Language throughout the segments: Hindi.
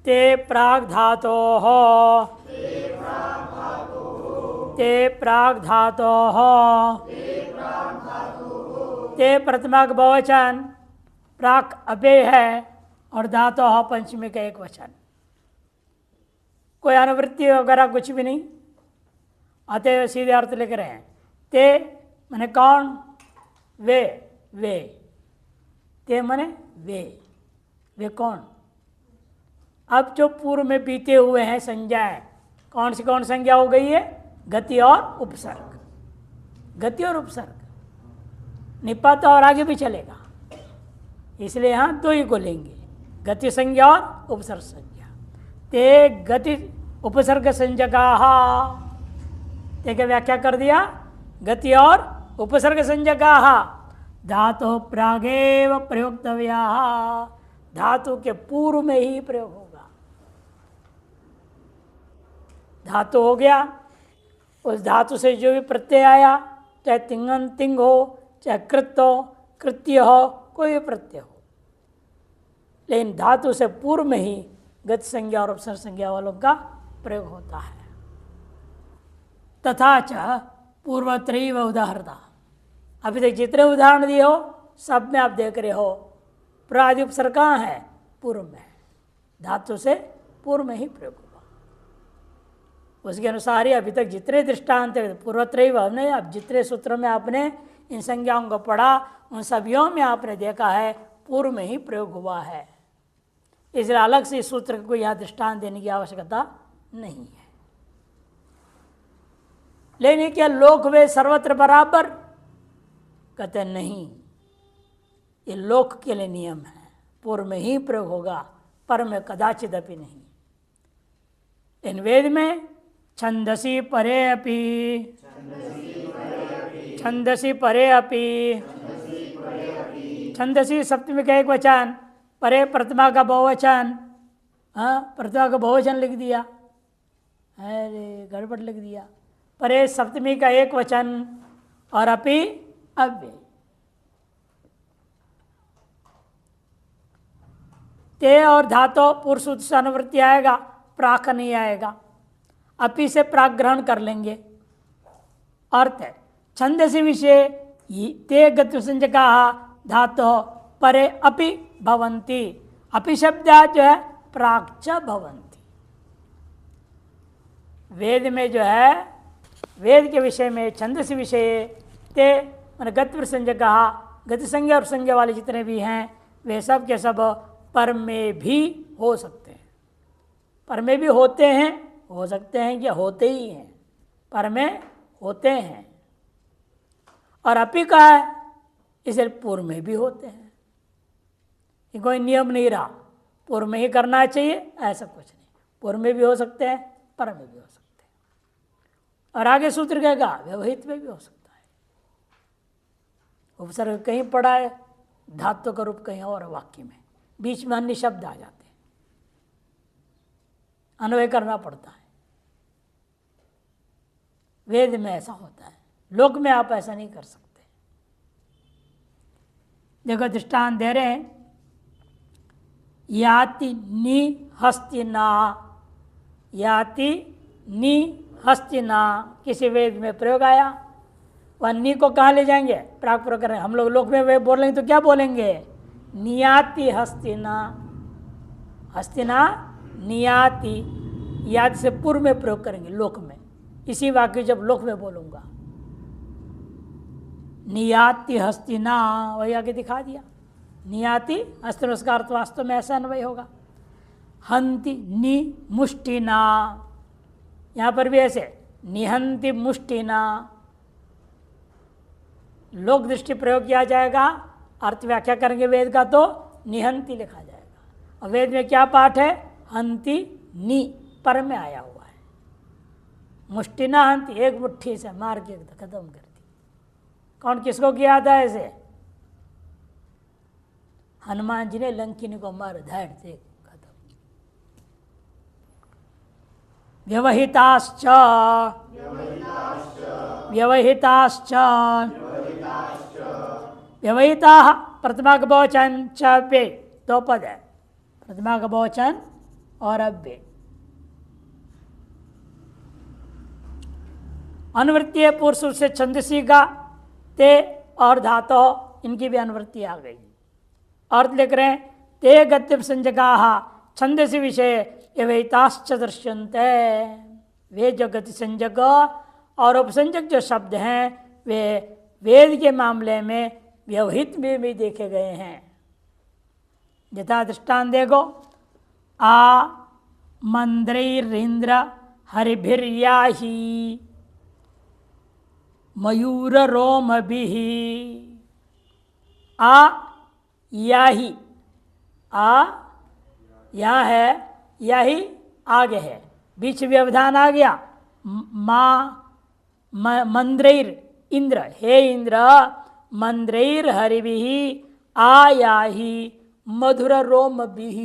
ते प्राग धातोः ते प्राग धातोः ते प्रथमा का बहुवचन प्राक अव्यय है और धातोः पंचमी का एक वचन, कोई अनुवृत्ति वगैरह कुछ भी नहीं, अतः सीधे अर्थ लिख रहे हैं। ते माने कौन, वे, वे, ते माने वे कौन। अब जो पूर्व में बीते हुए हैं संज्ञाएं, कौन संज्ञा हो गई है, गति और उपसर्ग, गति और उपसर्ग, निपात और आगे भी चलेगा, इसलिए यहां दो ही को लेंगे, गति संज्ञा और उपसर्ग संज्ञा। ते गति उपसर्ग संज्ञकाः, ते क्या व्याख्या कर दिया, गति और उपसर्ग संज्ञकाः धातु प्रागेव प्रयोक्तव्याः, धातु के पूर्व में ही प्रयोग होगा। धातु हो गया, उस धातु से जो भी प्रत्यय आया, चाहे तिंगन तिंग हो, चाहे कृत हो, कृत्य हो, कोई भी प्रत्यय हो, लेकिन धातु से पूर्व में ही गति संज्ञा और उपसर्ग संज्ञा वालों का प्रयोग होता है। तथा च पूर्वत्रैव उदाहरता, अभी तक जितने उदाहरण दिए हो सब में आप देख रहे हो प्रादि उपसर्ग कहाँ है, पूर्व में, धातु से पूर्व में ही प्रयोग हुआ। उसके अनुसार ही अभी तक जितने दृष्टांत पूर्वत्रैव, हमने अब जितने सूत्रों में आपने इन संज्ञाओं को पढ़ा उन सभियों में आपने देखा है पूर्व में ही प्रयोग हुआ है, इसलिए अलग से इस सूत्र को यहाँ दृष्टांत देने की आवश्यकता नहीं है। लेकिन क्या लोक वे सर्वत्र बराबर, कहते नहीं, ये लोक के लिए नियम है, पूर्व में ही प्रयोग होगा, पर में कदाचित अपि नहीं। इन वेद में छंदसी परे अपि, छंदसी परे अपि, छंदसी सप्तमी का एक वचन, परे प्रथमा का बहुवचन, हाँ प्रथमा का बहुवचन लिख दिया, अरे गड़बड़ लिख दिया, परे सप्तमी का एक वचन और अपि अव्यय। ते और धातो पूर्व सूत्र से अनुवृत्ति आएगा, प्राक नहीं आएगा, अपि से प्राक ग्रहण कर लेंगे। अर्थ है छंदसी विषय ते गति संज्ञकाः धातो परे अपि भवन्ति, अपि शब्दात् जो है प्राक च भवन्ति। वेद में जो है, वेद के विषय में छंदसी विषय ते मान गति संज्ञकाः, गति संज्ञा और संज्ञा वाले जितने भी हैं वे सब के सब पर में भी हो सकते हैं, पर में भी होते हैं, हो सकते हैं कि होते ही हैं, पर में होते हैं। और अपि का है इसलिए पूर्व में भी होते हैं, ये कोई नियम नहीं रहा पूर्व में ही करना चाहिए ऐसा कुछ नहीं, पूर्व में भी हो सकते हैं, पर में भी हो सकते हैं। और आगे सूत्र कहेगा व्यवहित में भी हो सकता है, उपसर्ग कहीं पड़ा है, धातु का रूप कहीं और वाक्य में, बीच में अन्य शब्द आ जाते हैं, अन्वय करना पड़ता है। वेद में ऐसा होता है, लोक में आप ऐसा नहीं कर सकते। देखो दृष्टांत दे रहे हैं, याति नि हस्तिना, याति नि हस्तिना किसी वेद में प्रयोग आया, वह नि को कहाँ ले जाएंगे, प्राक प्रयोग करें। हम लोग लोक में वे बोलेंगे तो क्या बोलेंगे, नियाति हस्तिना, हस्तिना नियाति, याद से पूर्व में प्रयोग करेंगे लोक में, इसी वाक्य जब लोक में बोलूंगा नियाति हस्तिना, वही आगे दिखा दिया, नियाति हस्तिना, उसका अर्थ वास्तव में ऐसा अन्वय होगा। हंति नि मुष्टिना, यहाँ पर भी ऐसे निहंति मुष्टिना, लोक दृष्टि प्रयोग किया जाएगा, अर्थ व्याख्या करेंगे वेद का तो निहंति लिखा जाएगा। और वेद में क्या पाठ है, हंति नि, पर में आया हुआ है, मुष्टिना हंति, एक मुट्ठी से मार के खत्म कर दी। कौन किसको किया था ऐसे, हनुमान जी ने लंकिनी को मार धैर्य से खत्म। व्यवहिताश्च, व्यवहिताश्च, व्यवहिता प्रथमा का बहुवचन च पे, दो पद है, प्रथमा का बहुवचन और अव्यय। अनुवृत्ति है पूर्व सूत्र से छंदसी का ते और धातो, इनकी भी अनुवृत्ति आ गई। अर्थ लिख रहे हैं ते गत्य संजगा छंदसी विषय एवैताश्च दृश्यन्ते। वे जो गति संजक और उपसंजक जो शब्द हैं वे वेद के मामले में व्यवहित में भी देखे गए हैं। यथा दृष्टान देखो, आ मंद्रैरिंद्र हरिभिर्याही मयूर रोमभिः। आ याही, आ या है, याही आगे है, बीच व्यवधान आ गया। मंद्रैर इंद्र, हे इंद्र मंद्रैर हरिभिः आयाहि मधुर रोमभिः।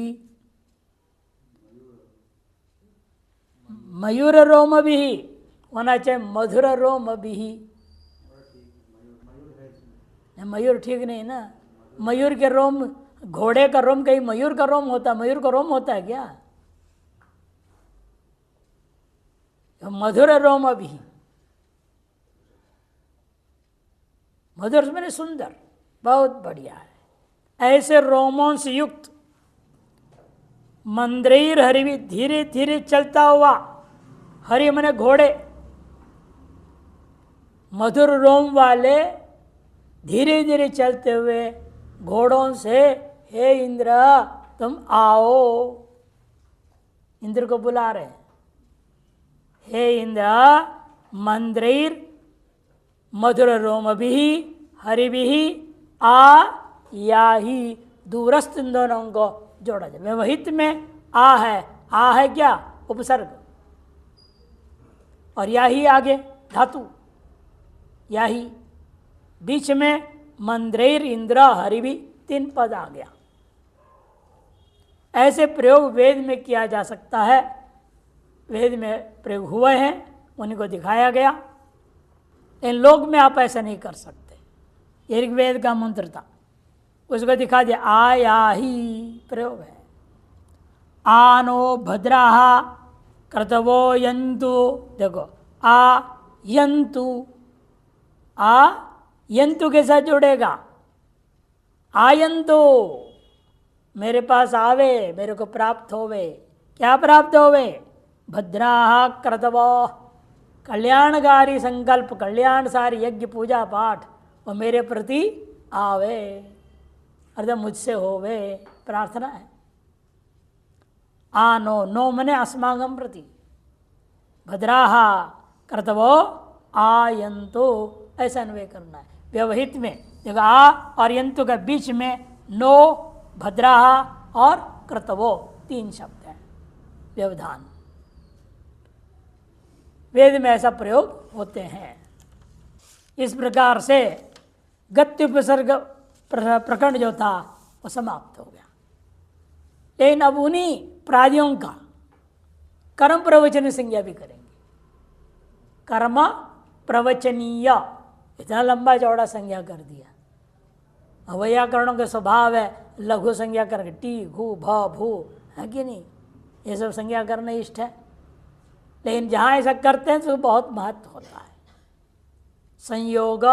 मयूर रोमभिः होना चाहिए, मधुर रोमभिः। मयूर ठीक नहीं ना, मयूर के रोम, घोड़े का रोम कहीं मयूर का रोम होता, मयूर का रोम होता है क्या? मधुर रोमभिः, मधुर मैंने सुंदर, बहुत बढ़िया है। ऐसे रोमों से युक्त मंद्रैर हरिभिः, धीरे धीरे चलता हुआ, हरि मने घोड़े, मधुर रोम वाले धीरे धीरे चलते हुए घोड़ों से, हे इंद्र तुम आओ, इंद्र को बुला रहे हैं। हे इंद्र मंद्रैर मधुर रोमभिः हरिभिः आ याहि, दूरस्थ इन दोनों को जोड़ा जाए। व्यवहित में आ है क्या? उपसर्ग, और याही आगे धातु, याही बीच में मंद्रैर इंद्र हरिभिः, 3 पद आ गया। ऐसे प्रयोग वेद में किया जा सकता है, वेद में प्रयोग हुए हैं, उन्हीं को दिखाया गया। इन लोक में आप ऐसा नहीं कर सकते। ऋग्वेद का मंत्र था, उसको दिखा दिया, आयाही प्रयोग है। आनो भद्राः क्रतवो यन्तु, देखो आ यन्तु, आ यंतु के साथ जुड़ेगा, आयंतु मेरे पास आवे, मेरे को प्राप्त होवे। क्या प्राप्त होवे? भद्राः क्रतवो, कल्याणकारी संकल्प, कल्याण सारी यज्ञ पूजा पाठ वो मेरे प्रति आवे, अर्थात मुझसे होवे, प्रार्थना है। आनो, नो मने अस्माकं प्रति, भद्राः क्रतवो आयंतु, ऐसा अन्वय करना है। व्यवहित में देखो आ और यंतु के बीच में नो, भद्राः और क्रतवो, 3 शब्द हैं व्यवधान। वेद में ऐसा प्रयोग होते हैं। इस प्रकार से गत्य उपसर्ग प्रकरण जो था वो समाप्त हो गया। लेकिन अब उन्हीं प्रादियों का कर्म प्रवचन संज्ञा भी करेंगे। कर्म प्रवचनीय, इतना लंबा चौड़ा संज्ञा कर दिया। वैयाकरणों का स्वभाव है लघु संज्ञा करके, टी घू भ भू, है कि नहीं, ये सब संज्ञा करना इष्ट है। लेकिन जहाँ ऐसा करते हैं तो बहुत महत्व होता है। संयोग,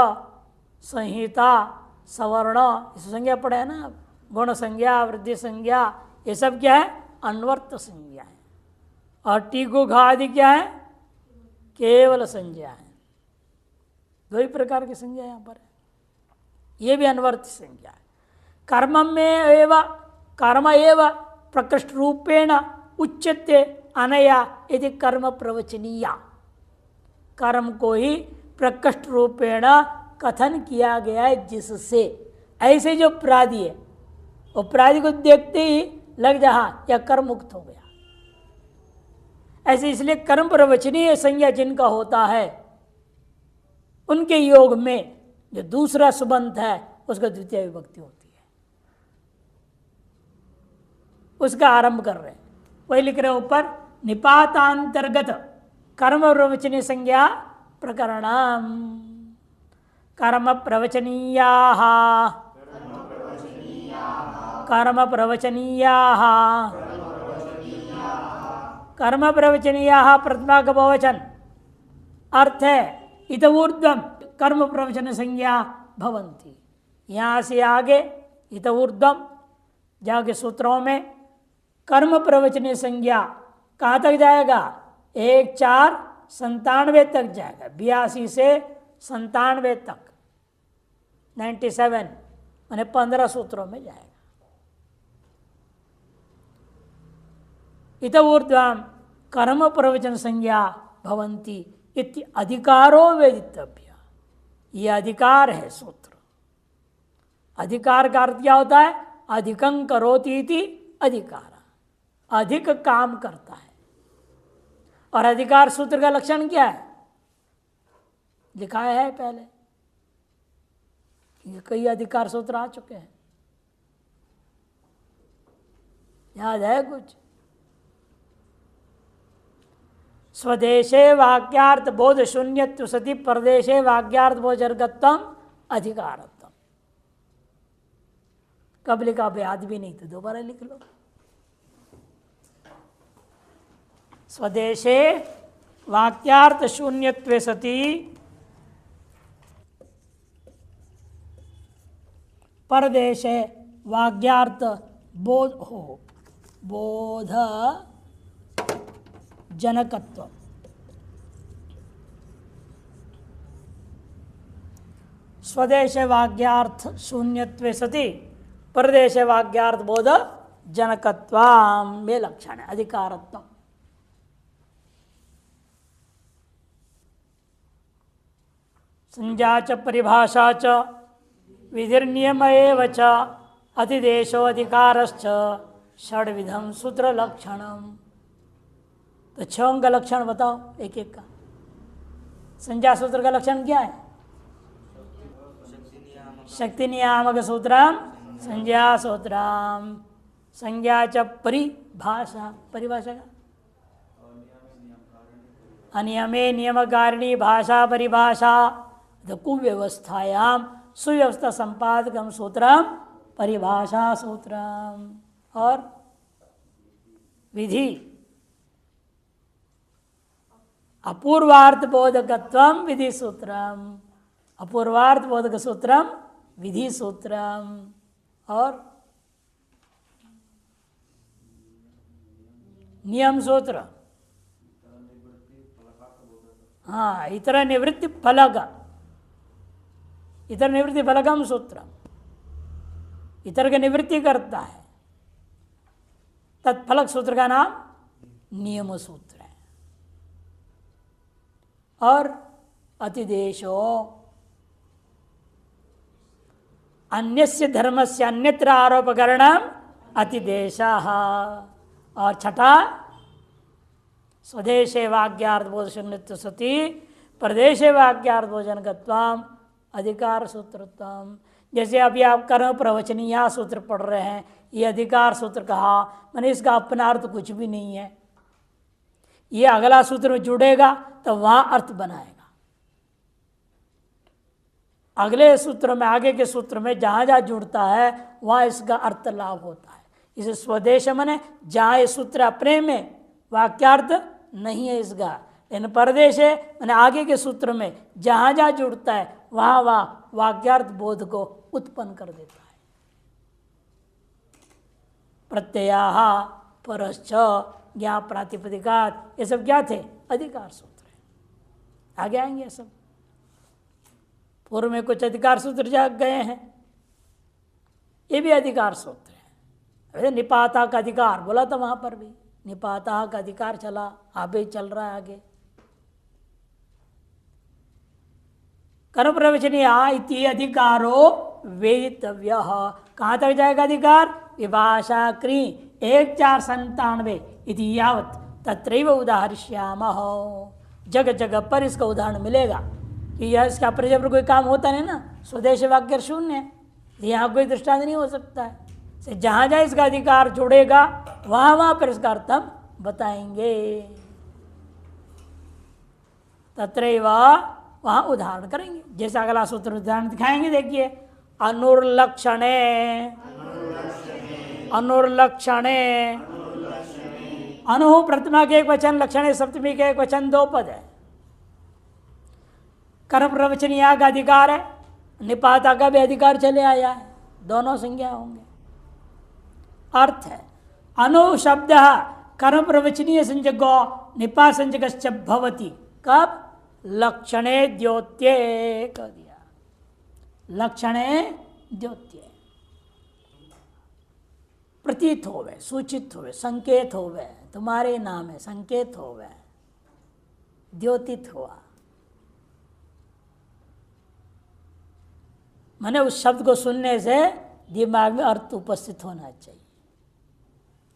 संहिता, सवर्ण, इस संज्ञा पढ़े है ना, गुण संज्ञा, वृद्धि संज्ञा, ये सब क्या है? अन्वर्त संज्ञा है। और टीकू घा आदि क्या है? केवल संज्ञा है। 2 ही प्रकार की संज्ञा यहाँ पर है। ये भी अनवर्त संज्ञा है। कर्म में एवं कर्म एवं प्रकृष्ट रूपेण उच्यते अनया यदि कर्म प्रवचनीया, कर्म को ही प्रकृष्ट रूपेण कथन किया गया है जिससे, ऐसे जो प्रादि है वो प्रादि को देखते ही लग जा हाँ या कर्म मुक्त हो गया। ऐसे इसलिए कर्म प्रवचनीय संज्ञा जिनका होता है उनके योग में जो दूसरा सुबंत है उसका द्वितीय विभक्ति होती है। उसका आरंभ कर रहे हैं, वही लिख रहे हैं ऊपर, निपातांतर्गत कर्म प्रवचनीय संज्ञा प्रकरणम। कर्म प्रवचनीयाः, कर्म प्रवचनीयाः कर्म प्रवचनीया प्रथमा का बहुवचन अर्थ है इत ऊर्ध्वम कर्म प्रवचन संज्ञा भवंती। यहाँ से आगे इत ऊर्ध्वम जाके सूत्रों में कर्म प्रवचन संज्ञा कहाँ तक जाएगा? 1497 तक जाएगा, 82 से 97 तक, 97 माने 15 सूत्रों में जाएगा। इत ऊर्ध्वम कर्म प्रवचन संज्ञा भवंती इति अधिकारो वेदितव्य। ये अधिकार है सूत्र। अधिकार का अर्थ क्या होता है? अधिकं करोति इति अधिकार, अधिक काम करता है। और अधिकार सूत्र का लक्षण क्या है? दिखाया है पहले, कई अधिकार सूत्र आ चुके हैं, याद है कुछ? स्वदेशे वाक्यार्थ बोध शून्यत्व सति प्रदेशे वाक्यार्थ बोधर्गत्वम अधिकारत्वम। कब लिखा? याद भी नहीं तो दोबारा लिख लो। स्वदेशे वाक्यार्थ शून्यत्वे सति परदेशे वाक्यार्थ बोध जनकत्व। स्वदेशे वाक्यार्थ शून्यत्वे सति परदेशे वाक्यार्थ बोध जनकत्वाम, में लक्षण है अधिकारत्व। संज्ञा च परिभाषा च विधिर्नियम एव च अतिदेशो अधिकारश्च षड्विधम सूत्र लक्षणम। तो 6 का लक्षण बताओ एक एक का। संज्ञा सूत्र का लक्षण क्या है? शक्ति नियामक सूत्रम संज्ञा सूत्रम। संज्ञा च परिभाषा, परिभाषा का अनियमे नियमकारिणी भाषा परिभाषा। तो कुव्यवस्थायाम सुव्यवस्था संपादकम सूत्रम परिभाषा सूत्रम। और विधि अपूर्वार्थ बोधकत्वम विधि सूत्रम, अपूर्वार्थ बोधक सूत्रम विधि सूत्रम। और नियम सूत्र, हाँ, इतर निवृत्ति फलक, इतर निवृत्ति फलकम सूत्र, इतर की निवृत्ति करता है, तत्फलक सूत्र का नाम नियम सूत्र है। और अतिदेशो अन्यस्य धर्मस्य अन्यत्र आरोपकरणम अतिदेशः। और छठा स्वदेशे वाक्यार्थ बोध शून्यत्व सति प्रदेशे वाक्यार्थ भोजनकत्वम अधिकार सूत्रत्वम। जैसे अभी आप कर्म प्रवचनीय सूत्र पढ़ रहे हैं, ये अधिकार सूत्र कहा, मैंने इसका अपना अर्थ कुछ भी नहीं है। ये अगला सूत्र में जुड़ेगा तो वहां अर्थ बनाएगा। अगले सूत्र में, आगे के सूत्र में जहां जहां जुड़ता है वहां इसका अर्थ लाभ होता है। इसे स्वदेश माने जहां ये सूत्र अपने में वाक्यार्थ नहीं है इसका, लेकिन परदेश है मैंने आगे के सूत्र में जहां जहां जुड़ता है वहां वहां वाक्यार्थ बोध को उत्पन्न कर देता है। प्रत्ययाः परश्च ज्ञा प्रातिपदिकात, ये सब क्या थे? अधिकार सूत्र है। आगे आएंगे सब। पूर्व में कुछ अधिकार सूत्र जाग गए हैं, ये भी अधिकार सूत्र है। निपाता का अधिकार बोला था वहां पर भी, निपाता का अधिकार चला, आगे चल रहा है आगे। कर्म प्रवचनीय इति अधिकारो वेदितव्य। कहाँ तक जाएगा अधिकार? विभाषा क्री 1497 इति यावत तत्रैव उदाहरिष्यामः। जगह जगह पर इसका उदाहरण मिलेगा कि यह इसका प्रजय पर कोई काम होता नहीं ना, स्वदेश वाक्य शून्य है, यहाँ कोई दृष्टांत नहीं हो सकता है। जहाँ जहाँ इसका अधिकार जुड़ेगा वहाँ वहाँ पर इसका अर्थ हम बताएंगे। तत्रैव, वहाँ उदाहरण करेंगे। जैसे अगला सूत्र उदाहरण दिखाएंगे, देखिए। अनुर्लक्षणे, अनुर्लक्षणे अनु प्रथमा के एक वचन, लक्षण सप्तमी के एक वचन, दो पद है। कर्म प्रवचनीय का अधिकार है, निपाता का भी अधिकार चले आया है, दोनों संज्ञा होंगे। अर्थ है अनु शब्द कर्म प्रवचनीय संज्ञको निपा संज्ञक भवति कब? लक्षणे द्योत्ये कह दिया, लक्षणे द्योत्ये, प्रतीत होवे, सूचित होवे, संकेत होवे, तुम्हारे नाम है, संकेत होवे, द्योतित हुआ। माने उस शब्द को सुनने से दिमाग में अर्थ उपस्थित होना चाहिए।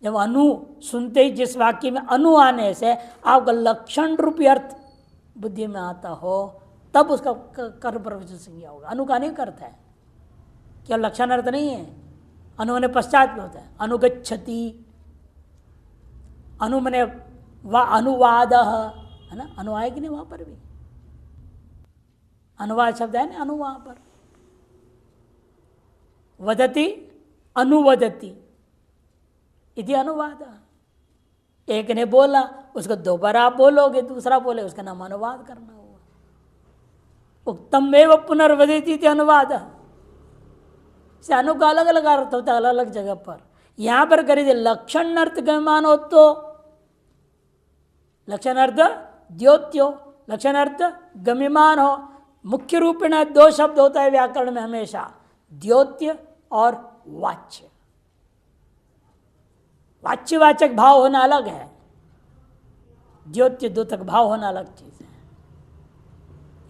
जब अनु सुनते ही जिस वाक्य में अनु आने से आपका लक्षण रूपी अर्थ बुद्धि में आता हो, तब उसका कर्म प्रवचन संज्ञा होगा। अनु का नहीं करता है, क्या लक्षण अर्थ नहीं है। अनु मने पश्चात में होता है, अनुगच्छति, अनु मने अनुवाद है ना, अनु आए कि नहीं वहां पर भी, अनुवाद शब्द है ना अनु वहां पर। वदति अनुवदति इति अनुवाद, एक ने बोला उसको दोबारा आप बोलोगे, दूसरा बोले, उसका नाम अनुवाद करना हुआ। उक्तम एव पुनर्वदिति इति अनुवाद से अनु का अलग अलग अर्थ होता है अलग अलग जगह पर। यहां पर करिए लक्षण अर्थ गम्यमान हो तो लक्षण अर्थ द्योत्यो, लक्षण अर्थ गम्यमान हो। मुख्य रूप में दो शब्द होता है व्याकरण में हमेशा, द्योत्य और वाच्य। वाच्यवाचक भाव होना अलग है, द्योत्य द्योतक भाव होना अलग चीज है।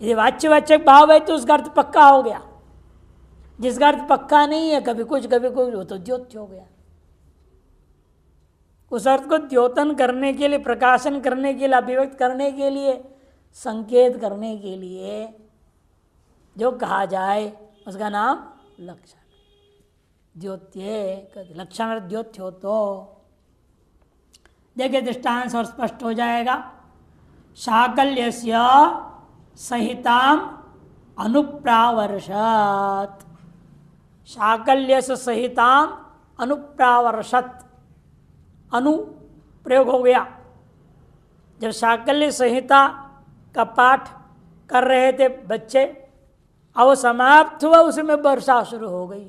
यदि वाच्यवाचक भाव है तो उसका अर्थ पक्का हो गया, जिसका अर्थ पक्का नहीं है, कभी कुछ वो तो द्योत्य हो गया। उस अर्थ को द्योतन करने के लिए, प्रकाशन करने के लिए, अभिव्यक्त करने के लिए, संकेत करने के लिए जो कहा जाए उसका नाम लक्षण। द्योत्य लक्षण द्योत्य हो तो देखिए दृष्टांत और स्पष्ट हो जाएगा। शाकल्यस्य सहिताम अनुप्रावर्षत, शाकल्यस्य सहिताम अनुप्रावर्षत, अनु प्रयोग हो गया। जब शाकल्य संहिता का पाठ कर रहे थे बच्चे, अब वो समाप्त हुआ, उसमें वर्षा शुरू हो गई।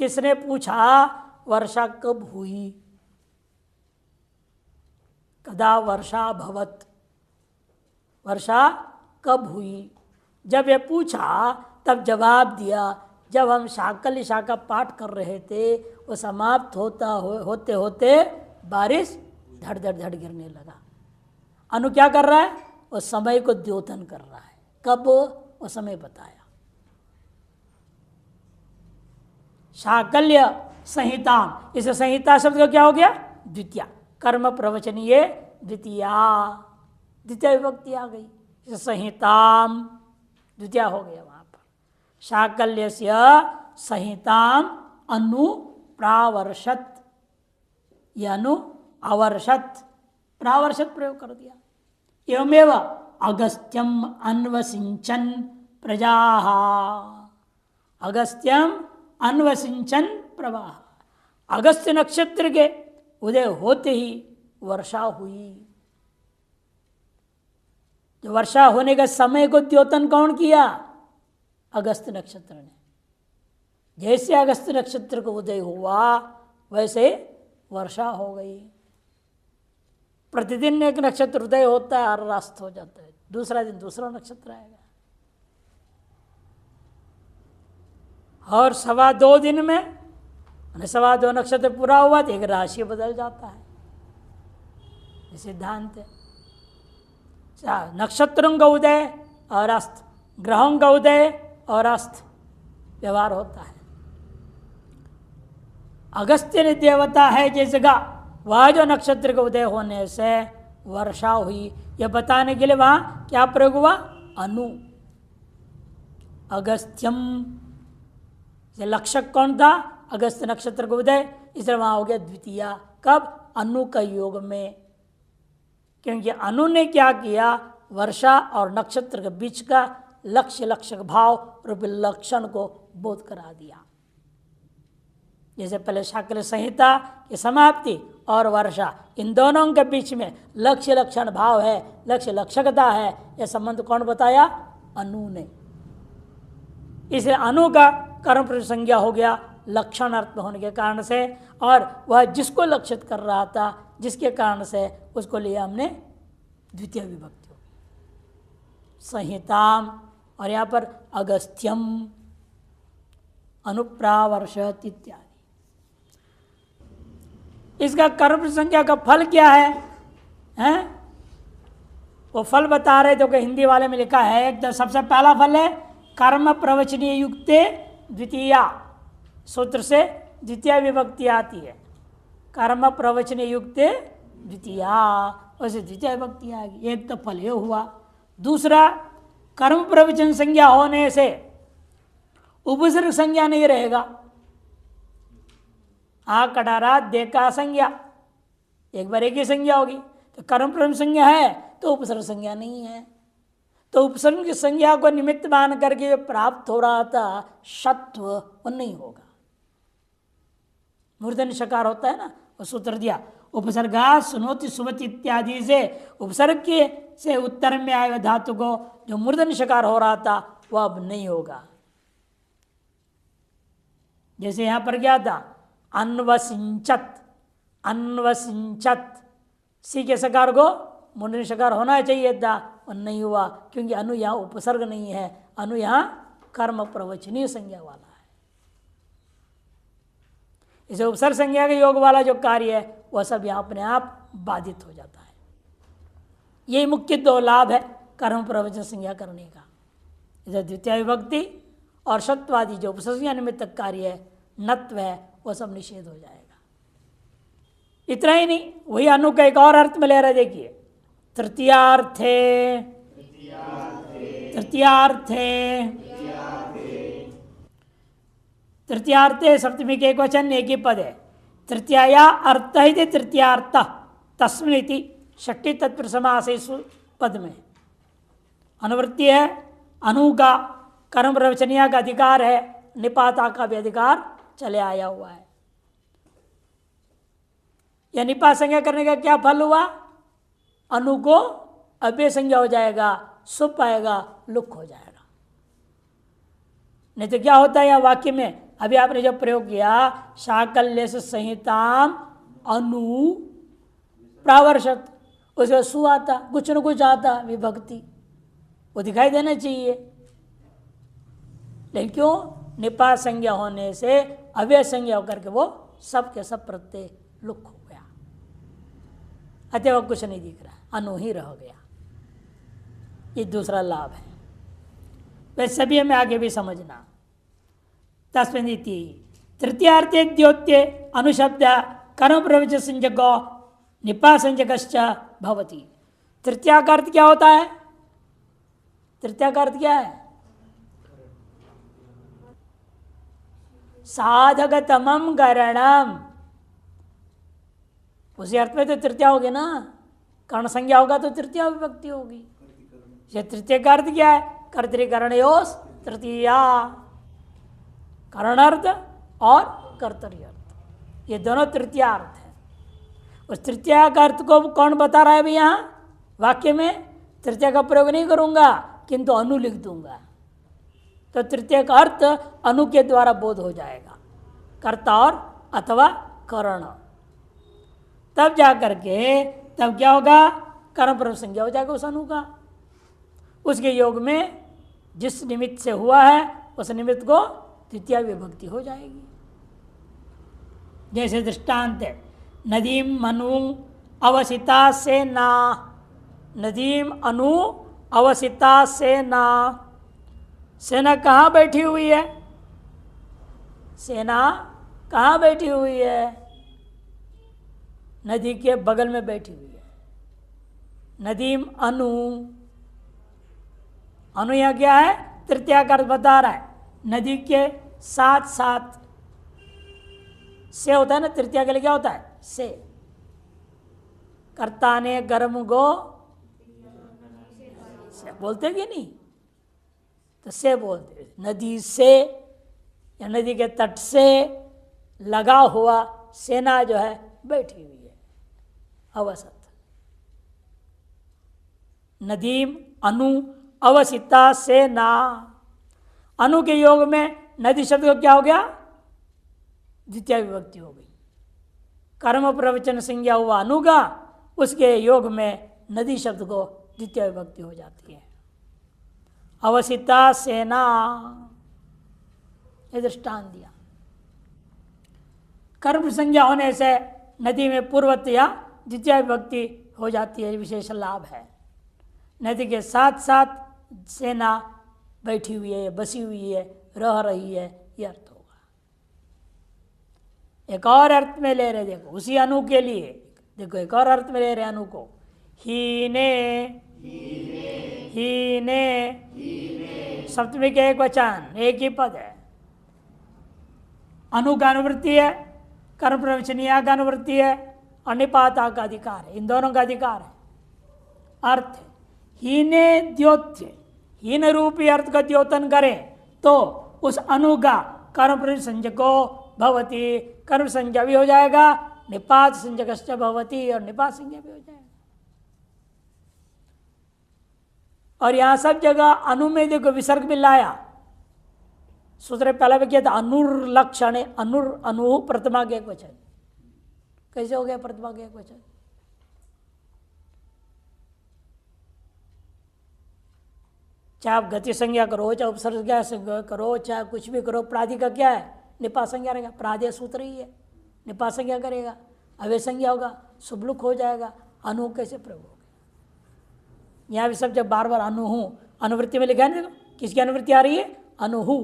किसने पूछा वर्षा कब हुई, कदा वर्षा भवत, वर्षा कब हुई। जब ये पूछा तब जवाब दिया, जब हम शाकल्य शाखा पाठ कर रहे थे, वो समाप्त होते होते बारिश धड़ धड़ धड़ गिरने लगा। अनु क्या कर रहा है? वो समय को द्योतन कर रहा है। कब? वो समय बताया। शाकल्य संहिता, इस संहिता शब्द का क्या हो गया? द्वितीया, कर्म प्रवचनीय द्वितीया, द्वितीय विभक्ति आ गई, इस संहिताम द्वितीया हो गया वहां पर। शाकल्यस्य संहिताम अनु प्रावर्षत, यह अनु अवर्षत, प्रावर्षत प्रयोग कर दिया। एवमेव अगस्त्यम अन्वसिंचन प्रजा, अगस्त्यम अन्वसिंचन प्रवाह, अगस्त्य नक्षत्र के उदय होते ही वर्षा हुई। तो वर्षा होने का समय को द्योतन कौन किया? अगस्त नक्षत्र ने। जैसे अगस्त नक्षत्र को उदय हुआ वैसे वर्षा हो गई। प्रतिदिन एक नक्षत्र उदय होता है और अस्त हो जाता है, दूसरा दिन दूसरा नक्षत्र आएगा, और 2.25 दिन में 2.25 नक्षत्र पूरा हुआ तो एक राशि बदल जाता है। ये सिद्धांत है। नक्षत्रों का उदय और अस्त, ग्रहों का उदय और अस्त व्यवहार होता है। अगस्त्य देवता है जिस जगह, वह जो नक्षत्र के उदय होने से वर्षा हुई, यह बताने के लिए वहां क्या प्रयोग हुआ? अनु। अगस्त्यम, लक्षक कौन था? अगस्त्य नक्षत्र का उदय, इसलिए वहां हो गया द्वितीया। कब? अनु का योग में, क्योंकि अनु ने क्या किया? वर्षा और नक्षत्र के बीच का लक्ष्य लक्षक भाव रूपी लक्षण को बोध करा दिया। जैसे पहले शाक्य संहिता की समाप्ति और वर्षा, इन दोनों के बीच में लक्ष्य लक्षण भाव है, लक्ष्य लक्षकता है, यह संबंध कौन बताया? अनु ने। इसलिए अनु का कर्म प्रयुक्त संज्ञा हो गया लक्षण अर्थ में होने के कारण से, और वह जिसको लक्षित कर रहा था, जिसके कारण से उसको लिया हमने द्वितीय विभक्ति हो, संहिताम, और यहाँ पर अगस्त्यम, अनुप्रावर्षत इत्यादि। इसका कर्म संज्ञा का फल क्या है, हैं? वो फल बता रहे थे कि हिंदी वाले में लिखा है, एकदम सबसे पहला फल है कर्म प्रवचनीय युक्ते द्वितीया, सूत्र से द्वितीय विभक्ति आती है, कर्म प्रवचनीय युक्ते द्वितीया, वैसे द्वितीय विभक्ति आ गई। एक तो फल ये हुआ। दूसरा, कर्म प्रवचन संज्ञा होने से उपसर्ग संज्ञा नहीं रहेगा। आ कटारा देखा संज्ञा, एक बार एक ही संज्ञा होगी, तो कर्म प्रवचन संज्ञा है तो उपसर्ग संज्ञा नहीं है, तो उपसर्ग की संज्ञा को निमित्त मान करके जो प्राप्त हो रहा था शत्व, वो नहीं होगा। मूर्धन्य शकार होता है ना, वो सूत्र दिया, उपसर्गा सुनोति सुवति इत्यादि से उपसर्ग के से उत्तर में आए धातु को जो मूर्धन्य शकार हो रहा था वह अब नहीं होगा। जैसे यहां पर क्या था, अन्वसिंचत, अन्वसिंचत, सी के सकार को मूर्धन्य शकार होना चाहिए था, और नहीं हुआ, क्योंकि अनु यहाँ उपसर्ग नहीं है, अनु यहाँ कर्म प्रवचनीय संज्ञा वाला है। इसे उपसर्ग संज्ञा के योग वाला जो कार्य है वह सब यहाँ अपने आप बाधित हो जाता है। यही मुख्य दो लाभ है कर्म प्रवचन संज्ञा करने का। इधर द्वितीय विभक्ति और सत्वादि जो उपसर्ग निमित्त कार्य है, नत्व है, वह सब निषेध हो जाएगा। इतना ही नहीं, वही अनु का एक और अर्थ में ले रहे, देखिए, तृतीयार्थे, तृतीयार्थे, तृतीयार्थे सप्तमी के एक वचन एक ही पद है, तृतीया अर्थ ही तृतीयार्थ तस्मिति षष्ठी तत्पुरुष समास पद में अनुवृत्ति है। अनु का कर्म प्रवचनीय का अधिकार है, निपाता का भी अधिकार चले आया हुआ है। यह निपात संज्ञा करने का क्या फल हुआ, अनु को अव्यय संज्ञा हो जाएगा, सुप आएगा, लुक हो जाएगा। नहीं तो क्या होता है यह वाक्य में, अभी आपने जो प्रयोग किया, शाकल्य से संहिताम अनु प्रावर्षत, उसमें सु आता, कुछ न कुछ आता विभक्ति, वो दिखाई देना चाहिए, लेकिन क्यों, निपात संज्ञा होने से अव्यय संज्ञा होकर के वो सब के सब प्रत्यय लुक हो गया, अतः कुछ नहीं दिख रहा, अनु ही रह गया। ये दूसरा लाभ है। वैसे सभी हमें आगे भी समझना। तस्मिन्निति तृतीयार्थे द्योत्ये अनुशब्द कर्म प्रवचन संज्ञको निपात संज्ञकश्च भवति। तृतीया का अर्थ क्या होता है, तृतीया का अर्थ क्या है, साधकतमम करणम, उसी अर्थ में तो तृतीया होगी ना, कर्ण संज्ञा होगा तो तृतीया विभक्ति होगी। ये तृतीय का अर्थ क्या है, कर्तृकरणयोस तृतीया, करणार्थ और कर्तरी अर्थ, ये दोनों तृतीया अर्थ है। उस तृतीया का अर्थ को कौन बता रहा है अभी यहाँ वाक्य में, तृतीया का प्रयोग नहीं करूंगा किंतु अनु लिख दूंगा, तो तृतीय का अर्थ अनु के द्वारा बोध हो जाएगा, कर्ता और अथवा करण। तब जा करके तब क्या होगा, कर्म प्रवचन संज्ञा हो जाएगा उस अनु का, उसके योग में जिस निमित्त से हुआ है उस निमित्त को द्वितीय विभक्ति हो जाएगी। जैसे दृष्टांत है, नदीम अनु अवसिता से ना, नदीम अनु अवसिता से ना, सेना कहाँ बैठी हुई है, सेना कहाँ बैठी हुई है, नदी के बगल में बैठी हुई है। नदीम अनु, अनु यहाँ क्या है, तृतीया का अर्थ बता रहा है, नदी के साथ साथ, से होता है ना, तृतीया के लिए क्या होता है, से, कर्ता ने गर्म गो से बोलते कि नहीं, तो से बोलते, नदी से या नदी के तट से लगा हुआ सेना जो है बैठी हुई है। अवसत नदीम अनु अवसिता सेना। अनु के योग में नदी शब्द को क्या हो गया? द्वितीय विभक्ति हो गई। कर्म प्रवचन संज्ञा हुआ अनु का, उसके योग में नदी शब्द को द्वितीय विभक्ति हो जाती है। अवसिता सेना, ये दृष्टांत दिया। कर्म संज्ञा होने से नदी में पूर्वत या द्वितीय विभक्ति हो जाती है, विशेष लाभ है। नदी के साथ साथ सेना बैठी हुई है, बसी हुई है, रह रही है, यह अर्थ होगा। एक और अर्थ में ले रहे, देखो उसी अनु के लिए, देखो एक और अर्थ में ले रहे अनु को। हीने, हीने सप्तमी के एक वचन, एक ही पद है। अनु का अनुवृत्ति है, कर्म प्रवचनीय का अनुवृत्ति है और निपाता का अधिकार है। इन दोनों का अधिकार है। अर्थ हीने द्योत्य, हीन रूपी अर्थ का द्योतन करें तो उस अनु का कर्म प्रवचन संज्ञको भवती, कर्म संज्ञा भी हो जाएगा, निपात संज्ञकश्च भवती, और निपात संज्ञा भी हो जाएगा। और यहां सब जगह अनु में देखो विसर्ग भी लाया। सूत्र पहला भी किया था अनुर्लक्षण, अनु प्रथमा के एक वचन। कैसे हो गया प्रथमा के एक वचन? चाहे आप गति संज्ञा करो, चाहे उपसर्ग संज्ञा करो, चाहे कुछ भी करो, प्राधि का क्या है? निपात संज्ञा रहेगा। प्राधेय सूत्र ही है, निपात संज्ञा करेगा, अव्यय संज्ञा होगा, सुबलुक हो जाएगा। अनु कैसे प्रयोग होगा? यहाँ भी सब जब बार बार अनु हूँ, अनुवृत्ति में लिखा है ना, किसकी अनुवृत्ति आ रही है? अनुहु,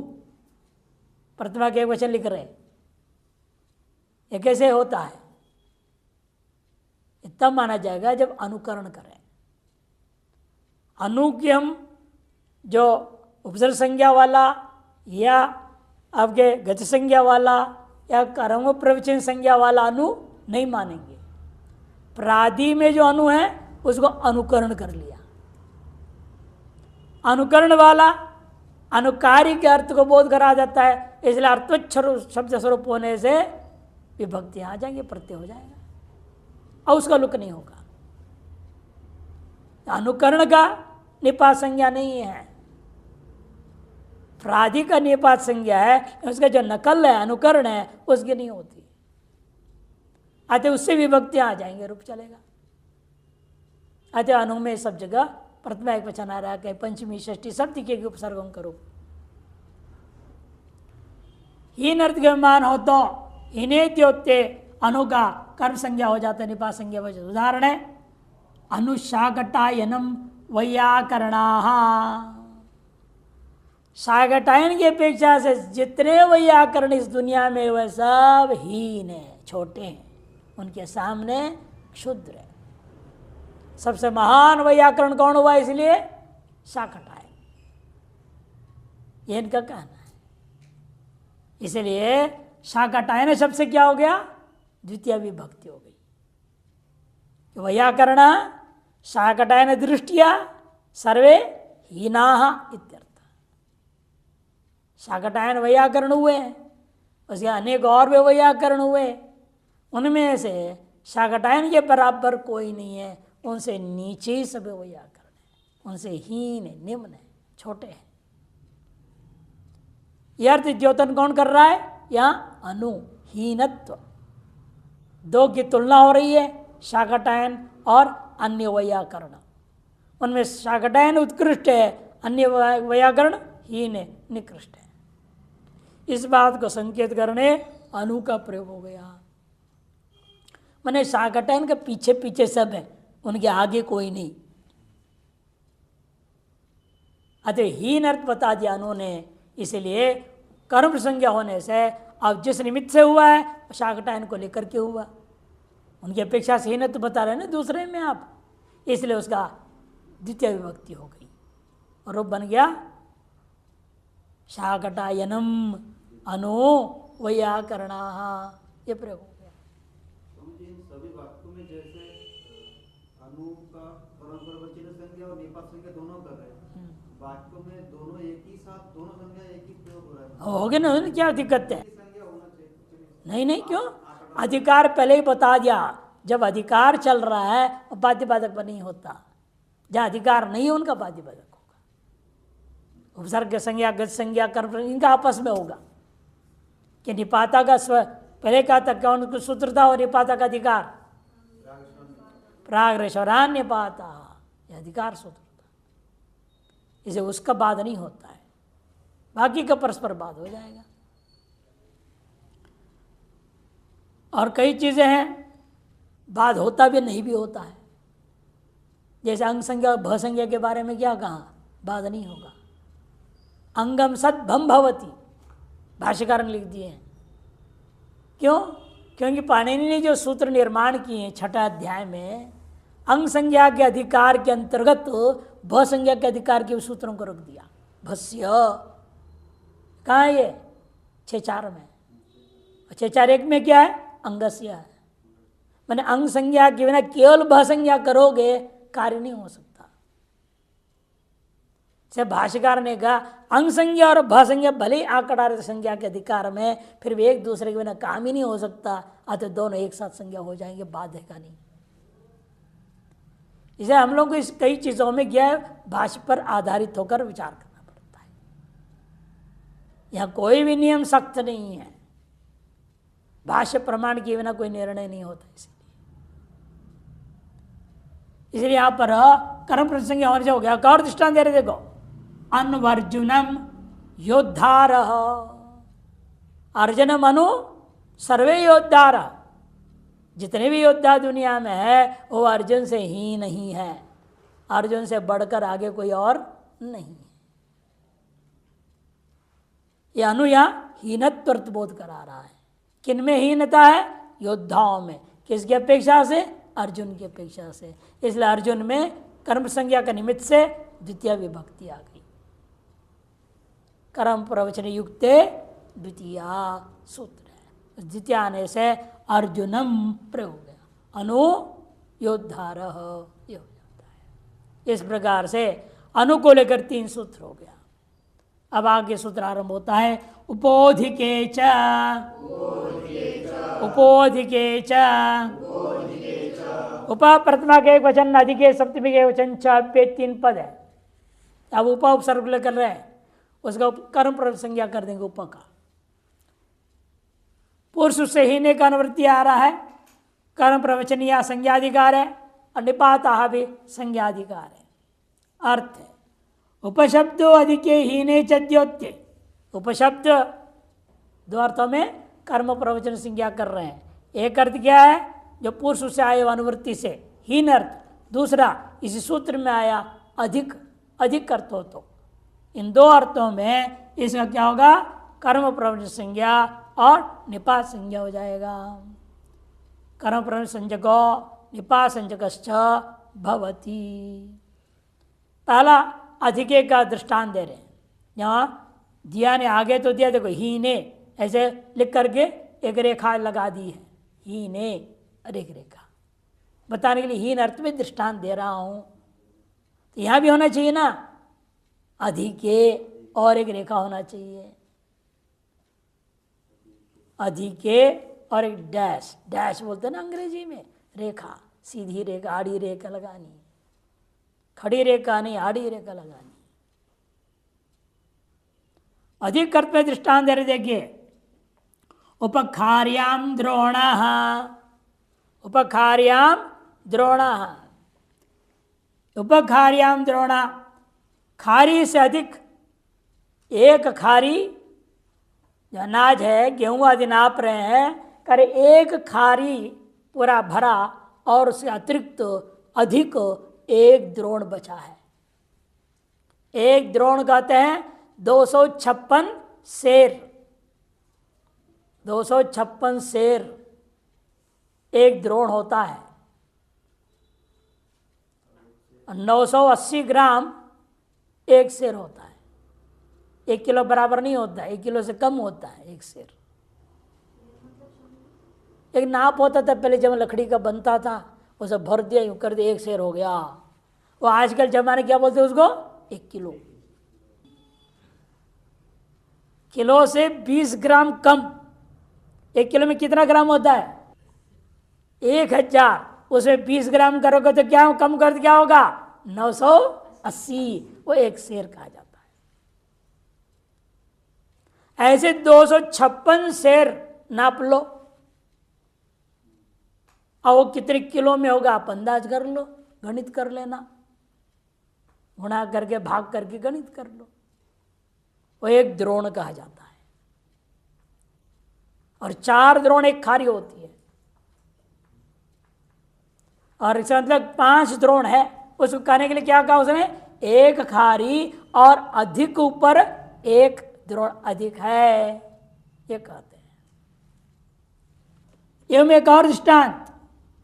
प्रतिमा के एक वचन लिख रहे हैं। ये कैसे होता है? तब माना जाएगा जब अनुकरण करें। अनु की हम जो उपसर्ग संज्ञा वाला या आपके गति संज्ञा वाला या कर्म प्रवचन संज्ञा वाला अनु नहीं मानेंगे। प्रादि में जो अनु है उसको अनुकरण कर लिया। अनुकरण वाला अनुकारी के अर्थ को बोध करा जाता है, इसलिए अर्थोच्चर शब्द स्वरूप होने से विभक्ति आ जाएंगे, प्रत्यय हो जाएगा और उसका लुक नहीं होगा। अनुकरण का निपात संज्ञा नहीं है, प्राधि का निपात संज्ञा है। उसका जो नकल है, अनुकरण है, उसकी नहीं होती। अतः उससे विभक्तियां आ जाएंगे, रूप चलेगा। अतः अनु में सब जगह प्रथमा एक वचन आ रहा है, पंचमी षष्ठी सब दिखेगी उपसर्गों का रूप। हीन अर्थ के मान हो तो हिनेत्योत्ते अनु का कर्म संज्ञा हो जाता है, निपात संज्ञा हो जाता है। उदाहरण है अनुशाकटायनम वैयाकरणाः। शाकटायन की अपेक्षा से जितने वैयाकरण इस दुनिया में वह सब हीन है, छोटे हैं, उनके सामने क्षुद्र है। सबसे महान वैयाकरण कौन हुआ? इसलिए शाकटायन, ये इनका कहना है। इसलिए शाकटायन शब्द से क्या हो गया? द्वितीय विभक्ति हो गई। वैयाकरण शाकटायन दृष्टिया सर्वे हीनाः इत्यर्थ। शाकटायन वैयाकरण हुए, उसके अनेक और भी वैयाकरण हुए, उनमें से शाकटायन के बराबर कोई नहीं है। उनसे नीचे ही सब वैयाकरण है, उनसे हीन है, निम्न है, छोटे हैं। यह अर्थ द्योतन कौन कर रहा है? यहाँ अनुहीनत्व, दो की तुलना हो रही है, शाकटायन और अन्य वैयाकरण। उनमें शाकटायन उत्कृष्ट है, अन्य वैयाकरण हीन है, निकृष्ट है। इस बात को संकेत करने अनु का प्रयोग हो गया। माने शाकटायन के पीछे पीछे सब है, उनके आगे कोई नहीं। अतः हीन अर्थ बता दिया उन्होंने। इसलिए कर्म संज्ञा होने से अब जिस निमित्त से हुआ है शाकटायन को लेकर के हुआ, उनकी अपेक्षा से हीन तो बता रहे हैं ना दूसरे में आप, इसलिए उसका द्वितीय विभक्ति हो गई और रूप बन गया शाकटायनम अनु वैयाकरणाः। ये प्रयोग हो गया। इन सभी वाक्यों में जैसे अनु का कर्म प्रवचन संज्ञा और निपात संज्ञा दोनों कर रहे हैं, वाक्यों में दोनों एक ही साथ दोनों संज्ञा एक ही प्रयोग हो रहा है। हो गया ना, क्या दिक्कत है? नहीं नहीं, क्यों? अधिकार पहले ही बता दिया, जब अधिकार चल रहा है वो बाध्य बाधक पर नहीं होता, जहाँ अधिकार नहीं है उनका बाध्य बाधक होगा। उपसर्ग संज्ञा, गत संज्ञा, कर्म इनका आपस में होगा कि निपाता का स्व, पहले कहा था कौन को सूत्र था और निपाता का अधिकार, प्राग्रेश्वरान निपाता, यह अधिकार सूत्र था, इसे उसका बाध नहीं होता है, बाकी का परस्पर बाध हो जाएगा। और कई चीजें हैं बाध होता भी नहीं भी होता है, जैसे अंग संज्ञा भ संज्ञा के बारे में क्या कहा, बाध नहीं होगा। अंगम सद भम भवती भाष्यकार ने लिख दिए हैं। क्यों? क्योंकि पाणिनि ने जो सूत्र निर्माण किए हैं छठा अध्याय में, अंग संज्ञा के अधिकार के अंतर्गत भ संज्ञा के अधिकार के सूत्रों को रख दिया। भस्य कहाँ है ये? 6-4 में। 6-4-1 में क्या है? अंगस्य है। मैंने अंग संज्ञा के बिना केवल भ संज्ञा करोगे कार्य नहीं हो सकता। से भाष्यकार ने कहा अंग संज्ञा और भ संज्ञा भले ही आकड़ार्थ संज्ञा के अधिकार में, फिर भी एक दूसरे के बिना काम ही नहीं हो सकता, अतः दोनों एक साथ संज्ञा हो जाएंगे, बाध्य का नहीं। इसे हम लोग को इस कई चीजों में क्या है, भाष्य पर आधारित होकर विचार करना पड़ता है। यहां कोई भी नियम सख्त नहीं है, भाष्य प्रमाण के बिना कोई निर्णय नहीं होता। इसलिए यहां पर कर्म प्रसंग होने से हो गया। और दृष्टांत दे रहे देखो, अन्वर्जुनम योद्धार, अर्जुनम अनु सर्वे योद्धार, जितने भी योद्धा दुनिया में है वो अर्जुन से ही नहीं है, अर्जुन से बढ़कर आगे कोई और नहीं है। यह अनु यहाँ हीनत्व बोध करा रहा है। किन में हीनता है? योद्धाओं में। किसकी अपेक्षा से? अर्जुन की अपेक्षा से। इसलिए अर्जुन में कर्म संज्ञा का निमित्त से द्वितीय विभक्ति आ गई। कर्म प्रवचन युक्ते द्वितीय सूत्र है, द्वितीय आने से अर्जुनम प्रयोग हो गया, अनु योद्धार ये हो जाता है। इस प्रकार से अनु को लेकर 3 सूत्र हो गया। अब आगे सूत्र आरंभ होता है, उपोधिके च, उपोधिके च, उप प्रथमा के एक वचन, अधिके सप्तमी के वचन, पे 3 पद है। अब उप उपसर्ग कर रहे हैं, उसका कर्म प्रयोग संज्ञा कर देंगे उप का। पुरुष से ही ने का अनुवृत्ति आ रहा है, कर्म प्रवचनीय संज्ञाधिकार है, और निपाता भी संज्ञाधिकार है। अर्थ है उपशब्दो अधिके हीने चद्योत्य। उपशब्द 2 अर्थों में कर्म प्रवचन संज्ञा कर रहे हैं। एक अर्थ क्या है? जो पुरुष से आए अनुवृत्ति से, हीन अर्थ। दूसरा इसी सूत्र में आया अधिक, अधिक अर्थ हो तो। इन 2 अर्थों में इसका क्या होगा? कर्म प्रवचन संज्ञा और निपात संज्ञा हो जाएगा। कर्म प्रवचन संज्ञको निपात संज्ञकश्च भवति। पहला अधिके का दृष्टांत दे रहे हैं। यहाँ दिया ने आगे तो दिया, देखो हीने ऐसे लिख करके एक रेखा लगा दी है, हीने और एक रेखा बताने के लिए हीन अर्थ में दृष्टांत दे रहा हूं। तो यहां भी होना चाहिए ना, अधिके और एक रेखा होना चाहिए, अधिके और एक डैश, डैश बोलते हैं ना अंग्रेजी में, रेखा, सीधी रेखा, आड़ी रेखा लगानी, खड़ी रेखा नहीं, आड़ी रेखा लगानी। अधिक अर्थ में दृष्टांत दे रहे, देखिए उपखार्याम द्रोणः, उपखार्याम द्रोणः, उपखार्याम द्रोणा, खारी से अधिक एक खारी जो अनाज है, गेहूं आदि नाप रहे हैं, करे एक खारी पूरा भरा और उससे अतिरिक्त अधिक एक द्रोण बचा है। एक द्रोण कहते हैं 256 सेर, 256 सेर एक द्रोण होता है। 980 ग्राम एक सेर होता है। 1 किलो बराबर नहीं होता, 1 किलो से कम होता है एक सेर। एक नाप होता था पहले, जब लकड़ी का बनता था उसे भर दिया, यूं कर दिया, 1 सेर हो गया। वो आजकल जमाने क्या बोलते हैं उसको? 1 किलो। किलो से 20 ग्राम कम 1 किलो में कितना ग्राम होता है? 1000। उसमें 20 ग्राम करोगे तो क्या कम कर क्या होगा? 980। वो 1 शेर कहा जाता है। ऐसे 256 शेर नाप लो, और वो कितने किलो में होगा आप अंदाज कर लो, गणित कर लेना, गुणा करके भाग करके गणित कर लो। वो 1 द्रोण कहा जाता है। और 4 द्रोण एक खारी होती है, और इसका मतलब 5 द्रोण है। उसको कहने के लिए क्या कहा उसने? 1 खारी और अधिक ऊपर 1 द्रोण अधिक है, ये कहते हैं। एवं एक और दृष्टांत,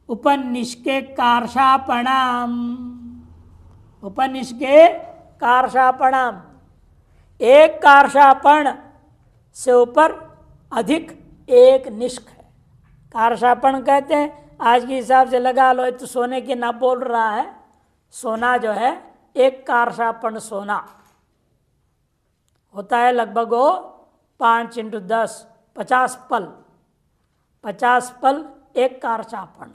उपनिष्के कार्षापणाम। उपनिष्के कार्षापणाम, 1 कार्षापण से ऊपर अधिक 1 निष्क है। कार्षापण कहते हैं, आज के हिसाब से लगा लो तो सोने की ना बोल रहा है। सोना जो है 1 कार्षापण सोना होता है, लगभग वो 5 × 10 50 पल, 50 पल 1 कार्षापण।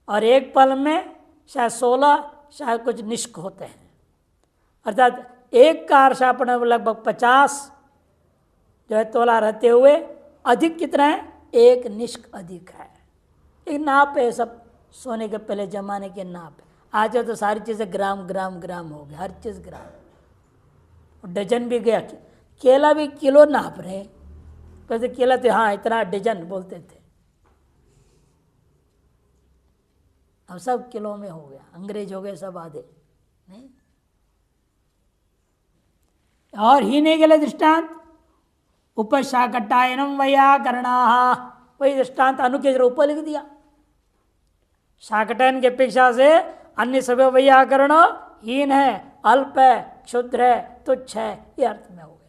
और 1 पल में शायद 16 शायद कुछ निष्क होते हैं, अर्थात 1 कार्षापण लगभग 50 जो है तोला रहते हुए अधिक कितना है? 1 निष्क अधिक है। एक नाप है, सब सोने के पहले जमाने के नाप है। आज तो सारी चीज़ें ग्राम ग्राम ग्राम हो गई, हर चीज़ ग्राम। डजन भी गया, केला भी किलो नाप रहे। पहले केला तो हाँ इतना डजन बोलते थे, अब सब किलो में हो गया। अंग्रेज हो गए सब आधे नहीं। और ही नहीं गले दृष्टांत, उपशाकटायनम वैयाकरणा, वही दृष्टांत अनु के जरूर ऊपर लिख दिया। शाकटायन की अपेक्षा से अन्य सभी वैयाकरण हीन है, अल्प है, क्षुद्र है, तुच्छ है, ये अर्थ में हो गया।